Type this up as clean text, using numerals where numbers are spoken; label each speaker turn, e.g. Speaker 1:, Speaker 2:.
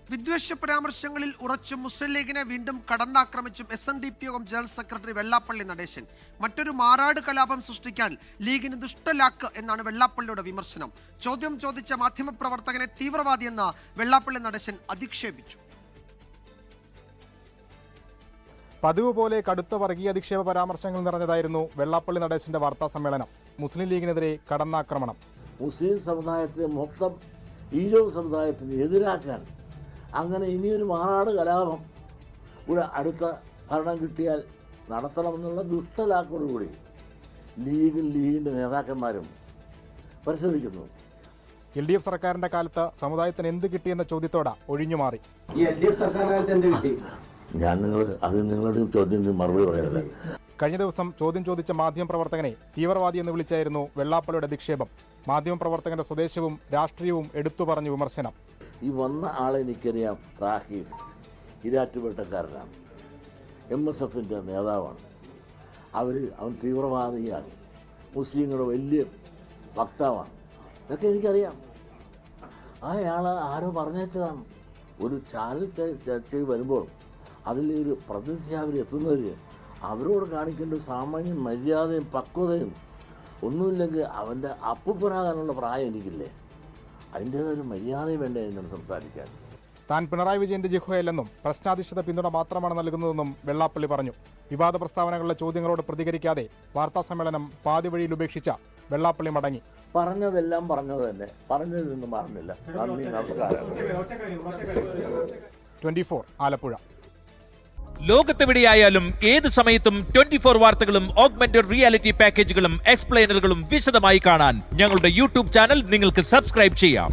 Speaker 1: വിദ്വേഷ പരാമർശങ്ങളിൽ ഉറച്ചും മുസ്ലിം ലീഗിനെ വീണ്ടും കടന്നാക്രമിച്ചും SNDP യോഗം ജനറൽ സെക്രട്ടറി വെള്ളാപ്പള്ളി നടേശൻ. മറ്റൊരു മാറാട് കലാപം സൃഷ്ടിക്കാൻ ലീഗിന് ദുഷ്ടലാക്ക് എന്നാണ് വെള്ളാപ്പള്ളിയുടെ വിമർശനം. ചോദ്യം ചോദിച്ച മാധ്യമപ്രവർത്തകനെ തീവ്രവാദിയെന്ന് വെള്ളാപ്പള്ളി നടേശൻ അധിക്ഷേപിച്ചു.
Speaker 2: പതിവ് പോലെ കടുത്ത വർഗീയ അധിക്ഷേപ പരാമർശങ്ങൾ നിറഞ്ഞതായിരുന്നു വെള്ളാപ്പള്ളി നടേശന്റെ വാർത്താ സമ്മേളനം. മുസ്ലിം ലീഗിനെതിരെ കടന്നാക്രമണം.
Speaker 3: മുസ്ലിം സമുദായത്തെ മൊത്തം ഈഴവ് സമുദായത്തിന് എതിരാക്കാൻ അങ്ങനെ ഇനിയൊരു മാറാട് കലാപം ഇവിടെ അടുത്ത ഭരണം കിട്ടിയാൽ നടത്തണമെന്നുള്ള ദുഷ്ടലാക്കോടുകൂടി ലീഗിൻ്റെ നേതാക്കന്മാരും പരിശോധിക്കുന്നു.
Speaker 2: LDF സർക്കാരിന്റെ കാലത്ത് സമുദായത്തിന് എന്ത് കിട്ടിയെന്ന ചോദ്യത്തോടെ ഒഴിഞ്ഞുമാറി.
Speaker 3: നിങ്ങളുടെ ചോദ്യത്തിന് മറുപടി പറയാനല്ല.
Speaker 2: കഴിഞ്ഞ ദിവസം ചോദ്യം ചോദിച്ച മാധ്യമപ്രവർത്തകനെ തീവ്രവാദി എന്ന് വിളിച്ചായിരുന്നു വെള്ളാപ്പള്ളിയുടെ അധിക്ഷേപം. മാധ്യമപ്രവർത്തകന്റെ സ്വദേശവും രാഷ്ട്രീയവും എടുത്തു പറഞ്ഞു വിമർശനം.
Speaker 3: ഈ വന്ന ആളെ എനിക്കറിയാം. റാഹീം ഇരാറ്റുപേട്ടക്കാരനാണ്, MSFന്റെ നേതാവാണ്. അവൻ തീവ്രവാദിയാണ്, മുസ്ലിങ്ങളുടെ വലിയ വക്താവാണ്. ഇതൊക്കെ എനിക്കറിയാം. അയാൾ ആരോ പറഞ്ഞേച്ചതാണ്. ഒരു ചാനൽ ചർച്ചയിൽ വരുമ്പോൾ അതിലൊരു പ്രതിനിധി അവരെത്തുന്നവർ അവരോട് കാണിക്കേണ്ട സാമാന്യ മര്യാദയും പക്വതയും ഒന്നുമില്ലെങ്കിൽ അവൻ്റെ അപ്പുപ്പനാകാനുള്ള പ്രായം എനിക്കില്ലേ? അതിൻ്റേതൊരു മര്യാദയും വേണ്ടേ എന്നോട് സംസാരിക്കാൻ.
Speaker 2: താൻ പിണറായി വിജയന്റെ ജിഹ്വയല്ലെന്നും പ്രശ്നാധിഷ്ഠിത പിന്തുണ മാത്രമാണ് നൽകുന്നതെന്നും വെള്ളാപ്പള്ളി പറഞ്ഞു. വിവാദ പ്രസ്താവനകളുടെ ചോദ്യങ്ങളോട് പ്രതികരിക്കാതെ വാർത്താസമ്മേളനം പാതി വഴിയിൽ ഉപേക്ഷിച്ച വെള്ളാപ്പള്ളി മടങ്ങി.
Speaker 3: പറഞ്ഞതെല്ലാം പറഞ്ഞത് തന്നെ, പറഞ്ഞതിൽ നിന്നും മാറുന്നില്ല.
Speaker 2: 24 ആലപ്പുഴ.
Speaker 4: ലോകത്തെവിടെയായാലും ഏത് സമയത്തും 24 വാർത്തകളും ഓഗ്മെന്റഡ് റിയാലിറ്റി പാക്കേജുകളും എക്സ്പ്ലെയിനറുകളും വിശദമായി കാണാൻ ഞങ്ങളുടെ YouTube ചാനൽ നിങ്ങൾക്ക് സബ്സ്ക്രൈബ് ചെയ്യാം.